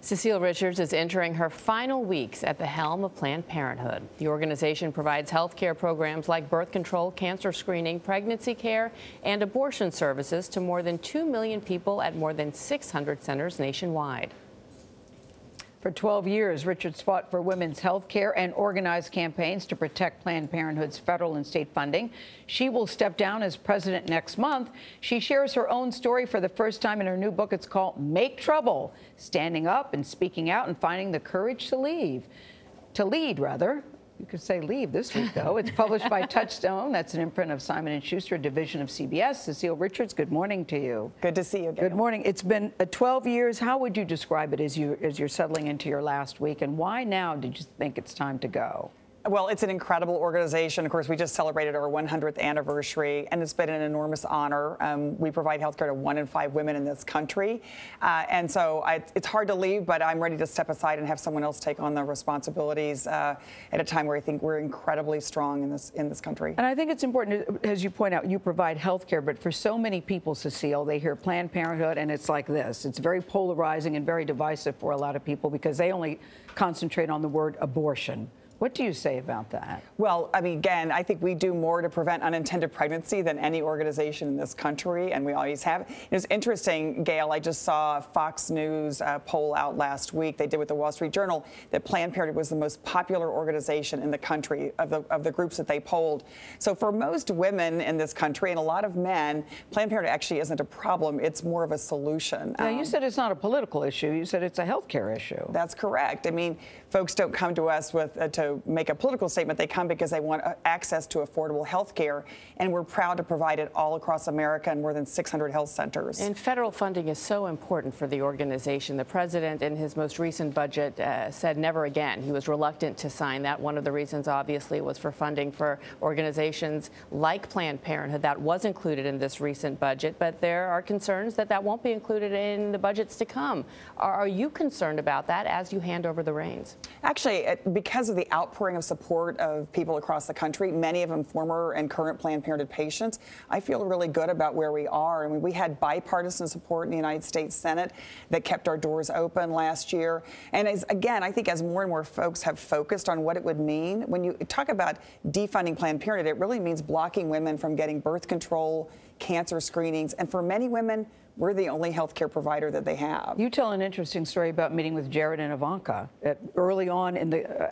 Cecile Richards is entering her final weeks at the helm of Planned Parenthood. The organization provides health care programs like birth control, cancer screening, pregnancy care, and abortion services to more than 2 million people at more than 600 centers nationwide. For 12 years, Richards fought for women's health care and organized campaigns to protect Planned Parenthood's federal and state funding. She will step down as president next month. She shares her own story for the first time in her new book. It's called Make Trouble, Standing Up and Speaking Out and Finding the Courage to Lead. You could say leave this week, though. It's published by Touchstone. That's an imprint of Simon & Schuster, a division of CBS. Cecile Richards, good morning to you. Good to see you, Gayle. Good morning. It's been 12 years. How would you describe it as you're settling into your last week? And why now did you think it's time to go? Well, it's an incredible organization. Of course, we just celebrated our 100th anniversary, and it's been an enormous honor. We provide health care to 1 in 5 women in this country. And so it's hard to leave, but I'm ready to step aside and have someone else take on the responsibilities at a time where I think we're incredibly strong in this country. And I think it's important, as you point out, you provide health care, but for so many people, Cecile, they hear Planned Parenthood, and it's like this. It's very polarizing and very divisive for a lot of people because they only concentrate on the word abortion. What do you say about that? Well, I mean, again, I think we do more to prevent unintended pregnancy than any organization in this country, and we always have. It was interesting, Gayle, I just saw a Fox News poll out last week they did with the Wall Street Journal that Planned Parenthood was the most popular organization in the country of the groups that they polled. So for most women in this country and a lot of men, Planned Parenthood actually isn't a problem. It's more of a solution. Now, you said it's not a political issue. You said it's a health care issue. That's correct. I mean, folks don't come to us to make a political statement. They come because they want access to affordable health care, and we're proud to provide it all across America in more than 600 health centers. And federal funding is so important for the organization. The president, in his most recent budget, said never again. He was reluctant to sign that. One of the reasons, obviously, was for funding for organizations like Planned Parenthood. That was included in this recent budget, but there are concerns that that won't be included in the budgets to come. Are you concerned about that as you hand over the reins? Actually, because of the outpouring of support of people across the country, many of them former and current Planned Parenthood patients, I feel really good about where we are. I mean, we had bipartisan support in the United States Senate that kept our doors open last year. And again, I think as more and more folks have focused on what it would mean, when you talk about defunding Planned Parenthood, it really means blocking women from getting birth control, cancer screenings, and for many women, we're the only health care provider that they have. You tell an interesting story about meeting with Jared and Ivanka early on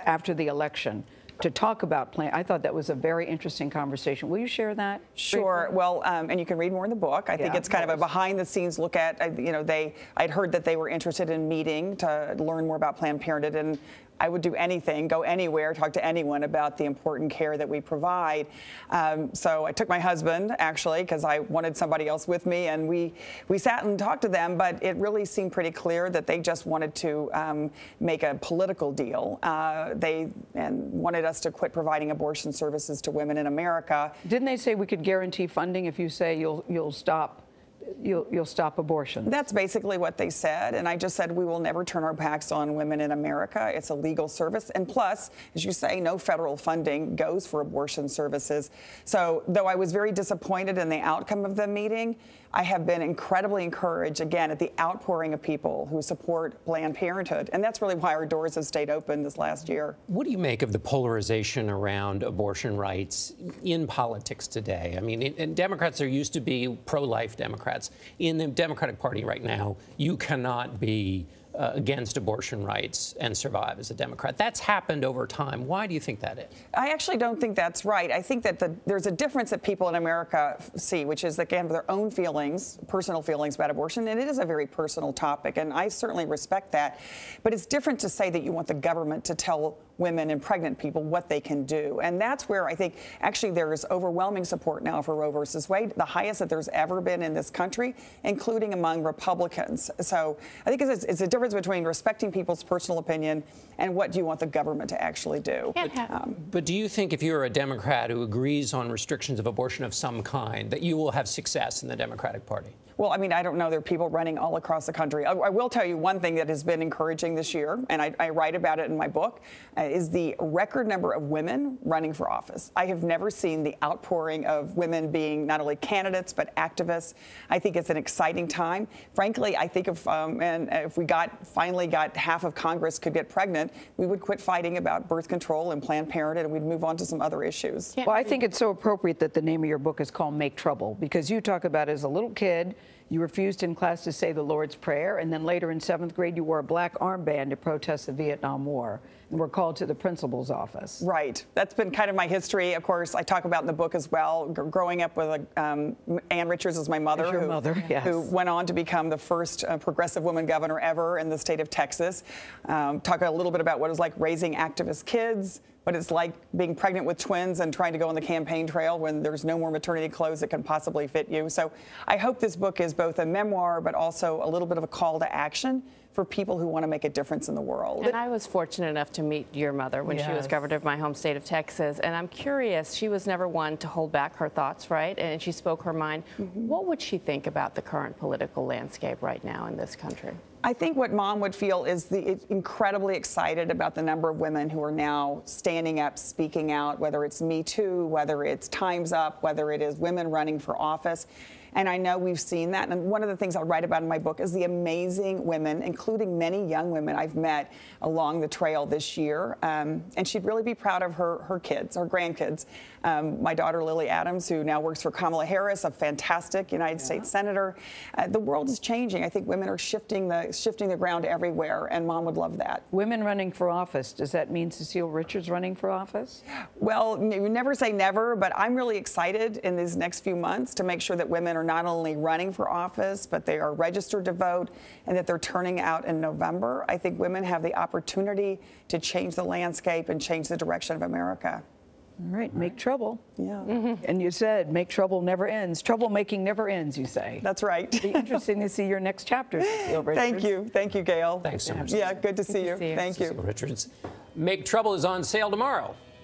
after the election to talk about Planned. I thought that was a very interesting conversation. Will you share that? Sure. Briefly? Well, and you can read more in the book. I think it's kind of a behind-the-scenes look at, I'd heard that they were interested in meeting to learn more about Planned Parenthood, and I would do anything, go anywhere, talk to anyone about the important care that we provide. So I took my husband, actually, because I wanted somebody else with me, and we sat and talked to them, but it really seemed pretty clear that they just wanted to make a political deal. They wanted us to quit providing abortion services to women in America. Didn't they say we could guarantee funding if you say you'll stop abortion? That's basically what they said, and I just said we will never turn our backs on women in America. It's a legal service, and plus, as you say, no federal funding goes for abortion services. So, though I was very disappointed in the outcome of the meeting, I have been incredibly encouraged, again, at the outpouring of people who support Planned Parenthood, and that's really why our doors have stayed open this last year. What do you make of the polarization around abortion rights in politics today? I mean, and Democrats, there used to be pro-life Democrats. In the Democratic Party right now, you cannot be against abortion rights and survive as a Democrat. That's happened over time. Why do you think that is? I actually don't think that's right. I think that there's a difference that people in America see, which is that they have their own feelings, personal feelings about abortion, and it is a very personal topic, and I certainly respect that. But it's different to say that you want the government to tell women and pregnant people what they can do. And that's where I think actually there is overwhelming support now for Roe versus Wade, the highest that there's ever been in this country, including among Republicans. So I think it's a difference between respecting people's personal opinion and what do you want the government to actually do. But do you think if you're a Democrat who agrees on restrictions of abortion of some kind, that you will have success in the Democratic Party? Well, I mean, I don't know. There are people running all across the country. I will tell you one thing that has been encouraging this year, and I write about it in my book, is the record number of women running for office. I have never seen the outpouring of women being not only candidates but activists. I think it's an exciting time. Frankly, I think if we finally got half of Congress could get pregnant, we would quit fighting about birth control and Planned Parenthood, and we'd move on to some other issues. Well, I think it's so appropriate that the name of your book is called Make Trouble, because you talk about as a little kid, you refused in class to say the Lord's Prayer, and then later in 7th grade, you wore a black armband to protest the Vietnam War and were called to the principal's office. Right. That's been kind of my history. Of course, I talk about in the book as well, growing up with Ann Richards as my mother, who went on to become the first progressive woman governor ever in the state of Texas. Talk a little bit about what it was like raising activist kids, what it's like being pregnant with twins and trying to go on the campaign trail when there's no more maternity clothes that can possibly fit you. So I hope this book is both a memoir but also a little bit of a call to action for people who want to make a difference in the world. And I was fortunate enough to meet your mother when she was governor of my home state of Texas. And I'm curious, she was never one to hold back her thoughts, right? And she spoke her mind. What would she think about the current political landscape right now in this country? I think what Mom would feel is incredibly excited about the number of women who are now standing up, speaking out, whether it's Me Too, whether it's Time's Up, whether it is women running for office. And I know we've seen that. And one of the things I'll write about in my book is the amazing women, including many young women I've met along the trail this year. And she'd really be proud of her kids, her grandkids. My daughter, Lily Adams, who now works for Kamala Harris, a fantastic United States Senator. The world is changing. I think women are shifting the ground everywhere, and Mom would love that. Women running for office, does that mean Cecile Richards running for office? Well, you never say never, but I'm really excited in these next few months to make sure that women are not only running for office, but they are registered to vote and that they're turning out in November. I think women have the opportunity to change the landscape and change the direction of America. All right, make trouble. Yeah. And you said, make trouble never ends. Troublemaking never ends, you say. That's right. It'll be interesting to see your next chapter, Cecile Richards. Thank you. Thank you, Gayle. Thanks so much. Yeah, good to see you. Thank you. Cecile Richards. Make Trouble is on sale tomorrow.